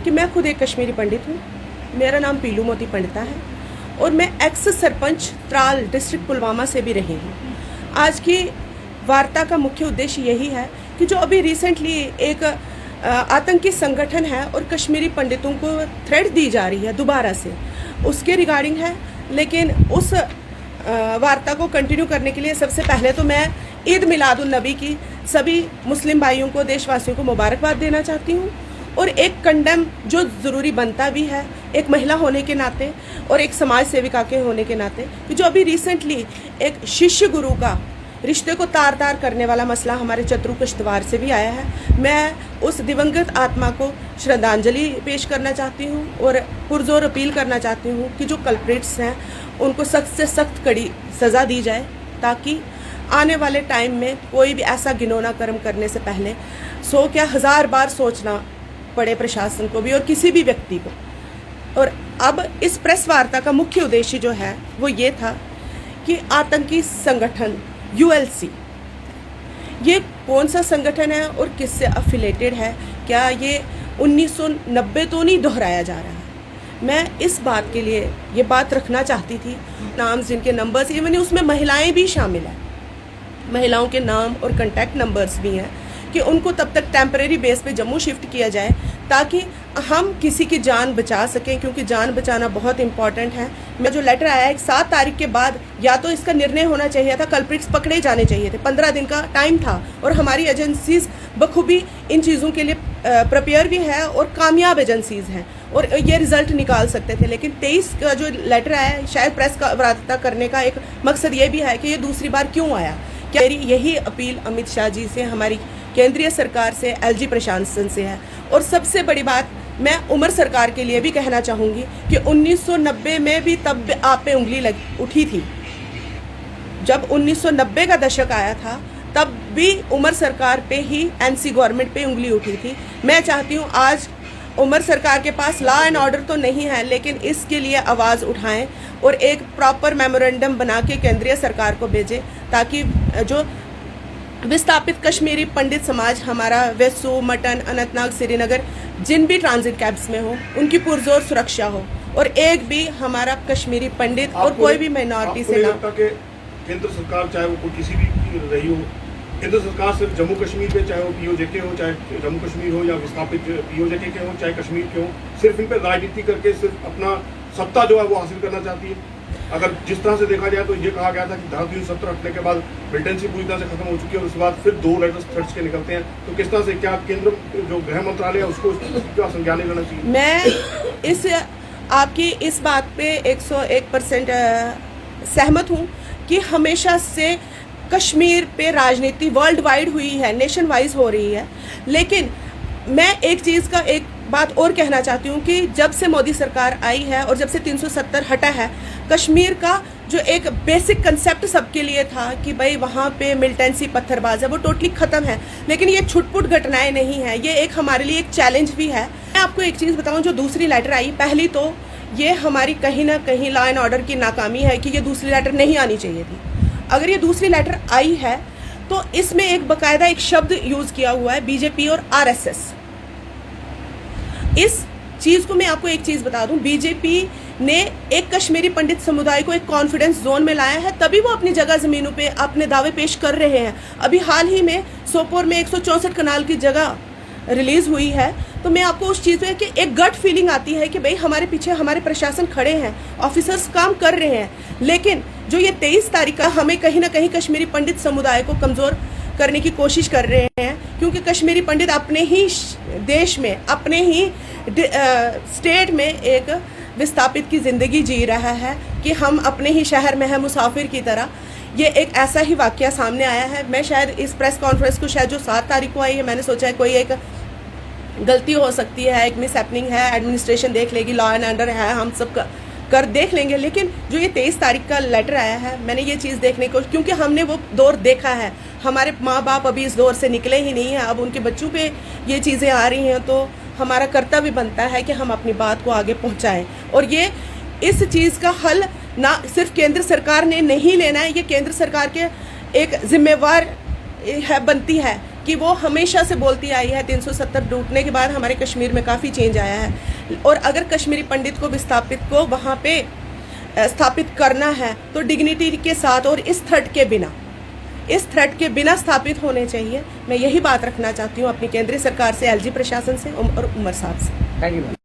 कि मैं खुद एक कश्मीरी पंडित हूँ। मेरा नाम पीलू मोती पंडिता है और मैं एक्स सरपंच त्राल डिस्ट्रिक्ट पुलवामा से भी रही हूँ। आज की वार्ता का मुख्य उद्देश्य यही है कि जो अभी रिसेंटली एक आतंकी संगठन है और कश्मीरी पंडितों को थ्रेट दी जा रही है दोबारा से, उसके रिगार्डिंग है। लेकिन उस वार्ता को कंटिन्यू करने के लिए सबसे पहले तो मैं ईद मिलादुन नबी की सभी मुस्लिम भाइयों को, देशवासियों को मुबारकबाद देना चाहती हूँ और एक कंडेम जो ज़रूरी बनता भी है एक महिला होने के नाते और एक समाज सेविका के होने के नाते, कि जो अभी रिसेंटली एक शिष्य गुरु का रिश्ते को तार तार करने वाला मसला हमारे चतरू किश्तवाड़ से भी आया है। मैं उस दिवंगत आत्मा को श्रद्धांजलि पेश करना चाहती हूँ और पुरजोर अपील करना चाहती हूँ कि जो कल्प्रिट्स हैं उनको सख्त से सख्त कड़ी सज़ा दी जाए, ताकि आने वाले टाइम में कोई भी ऐसा घिनौना कर्म करने से पहले 100 क्या 1000 बार सोचना पड़े प्रशासन को भी और किसी भी व्यक्ति को। और अब इस प्रेस वार्ता का मुख्य उद्देश्य जो है वो ये था कि आतंकी संगठन ULC ये कौन सा संगठन है और किससे अफिलेटेड है, क्या ये 1990 तो नहीं दोहराया जा रहा है। मैं इस बात के लिए ये बात रखना चाहती थी, नाम जिनके नंबर्स, इवन उसमें महिलाएं भी शामिल हैं, महिलाओं के नाम और कॉन्टैक्ट नंबर्स भी हैं, कि उनको तब तक टेम्परेरी बेस पे जम्मू शिफ्ट किया जाए ताकि हम किसी की जान बचा सकें, क्योंकि जान बचाना बहुत इंपॉर्टेंट है। मैं जो लेटर आया है 7 तारीख के बाद या तो इसका निर्णय होना चाहिए था, कल्प्रिट्स पकड़े जाने चाहिए थे, 15 दिन का टाइम था और हमारी एजेंसीज बखूबी इन चीज़ों के लिए प्रिपेयर भी है और कामयाब एजेंसीज हैं और ये रिजल्ट निकाल सकते थे। लेकिन 23 का जो लेटर आया है, शायद प्रेस का वार्ता करने का एक मकसद ये भी है कि ये दूसरी बार क्यों आया। क्या मेरी यही अपील अमित शाह जी से, हमारी केंद्रीय सरकार से, LG प्रशासन से है। और सबसे बड़ी बात मैं उमर सरकार के लिए भी कहना चाहूँगी कि 1990 में भी तब आप पे उंगली उठी थी। जब 1990 का दशक आया था तब भी उमर सरकार पे ही, NC गवर्नमेंट पे उंगली उठी थी। मैं चाहती हूँ आज उमर सरकार के पास लॉ एंड ऑर्डर तो नहीं है, लेकिन इसके लिए आवाज़ उठाएं और एक प्रॉपर मेमोरेंडम बना के केंद्रीय सरकार को भेजें, ताकि जो विस्थापित कश्मीरी पंडित समाज हमारा वेसू, मटन, अनंतनाग, श्रीनगर जिन भी ट्रांजिट कैंप्स में हो उनकी पुरजोर सुरक्षा हो और एक भी हमारा कश्मीरी पंडित और कोई भी माइनॉरिटी से ना। केंद्र सरकार चाहे वो किसी भी रही हो, केंद्र सरकार सिर्फ जम्मू कश्मीर पे, चाहे वो POJK हो, चाहे जम्मू कश्मीर हो या विस्थापित POJK के हो, चाहे कश्मीर के हो, सिर्फ इन पे राजनीति करके सिर्फ अपना सत्ता जो है वो हासिल करना चाहती है। अगर जिस तरह से देखा जाए तो ये कहा गया था कि धारा 370 हटने के बाद मिलिटेंसी पूरी तरह से खत्म हो चुकी है और उसके बाद फिर 2 लेटर्स थ्रेट्स के निकलते हैं, तो किस तरह से क्या केंद्र जो गृह मंत्रालय है उसको क्या संज्ञान लेना चाहिए। मैं इस आपकी इस बात पे 101% सहमत हूँ कि हमेशा से कश्मीर पे राजनीति वर्ल्ड वाइड हुई है, नेशन वाइज हो रही है। लेकिन मैं एक चीज़ का एक बात और कहना चाहती हूँ कि जब से मोदी सरकार आई है और जब से 370 हटा है, कश्मीर का जो एक बेसिक कंसेप्ट सबके लिए था कि भाई वहाँ पे मिलिटेंसी पत्थरबाज है, वो टोटली ख़त्म है। लेकिन ये छुटपुट घटनाएं नहीं है, ये एक हमारे लिए एक चैलेंज भी है। मैं आपको एक चीज़ बताऊँ, जो दूसरी लेटर आई, पहली तो ये हमारी कहीं ना कहीं लॉ एंड ऑर्डर की नाकामी है कि ये दूसरी लेटर नहीं आनी चाहिए थी। अगर ये दूसरी लेटर आई है तो इसमें एक बाकायदा एक शब्द यूज़ किया हुआ है BJP और RSS। इस चीज़ को मैं आपको एक चीज़ बता दूं, BJP ने एक कश्मीरी पंडित समुदाय को एक कॉन्फिडेंस जोन में लाया है, तभी वो अपनी जगह ज़मीनों पे अपने दावे पेश कर रहे हैं। अभी हाल ही में सोपोर में 164 कनाल की जगह रिलीज़ हुई है, तो मैं आपको उस चीज़ में कि एक गट फीलिंग आती है कि भाई हमारे पीछे हमारे प्रशासन खड़े हैं, ऑफिसर्स काम कर रहे हैं। लेकिन जो ये 23 तारीख का हमें कहीं ना कहीं कश्मीरी पंडित समुदाय को कमज़ोर करने की कोशिश कर रहे हैं, क्योंकि कश्मीरी पंडित अपने ही देश में, अपने ही स्टेट में एक विस्थापित की ज़िंदगी जी रहा है कि हम अपने ही शहर में हैं मुसाफिर की तरह। ये एक ऐसा ही वाक़या सामने आया है। मैं शायद इस प्रेस कॉन्फ्रेंस को शायद जो 7 तारीख को आई है, मैंने सोचा है कोई एक गलती हो सकती है, एक मिस हैपनिंग है, एडमिनिस्ट्रेशन देख लेगी, लॉ एंड ऑर्डर है, हम सब कर देख लेंगे। लेकिन जो ये 23 तारीख का लेटर आया है, मैंने ये चीज़ देखने को, क्योंकि हमने वो दौर देखा है, हमारे माँ बाप अभी इस दौर से निकले ही नहीं हैं, अब उनके बच्चों पे ये चीज़ें आ रही हैं, तो हमारा कर्तव्य बनता है कि हम अपनी बात को आगे पहुँचाएँ। और ये इस चीज़ का हल ना सिर्फ केंद्र सरकार ने नहीं लेना है, ये केंद्र सरकार के एक जिम्मेवार है बनती है कि वो हमेशा से बोलती आई है 370 टूटने के बाद हमारे कश्मीर में काफ़ी चेंज आया है, और अगर कश्मीरी पंडित को विस्थापित को वहाँ पे स्थापित करना है तो डिग्निटी के साथ और इस थ्रेट के बिना स्थापित होने चाहिए। मैं यही बात रखना चाहती हूँ अपनी केंद्रीय सरकार से, एलजी प्रशासन से और उमर साहब से। Thank you.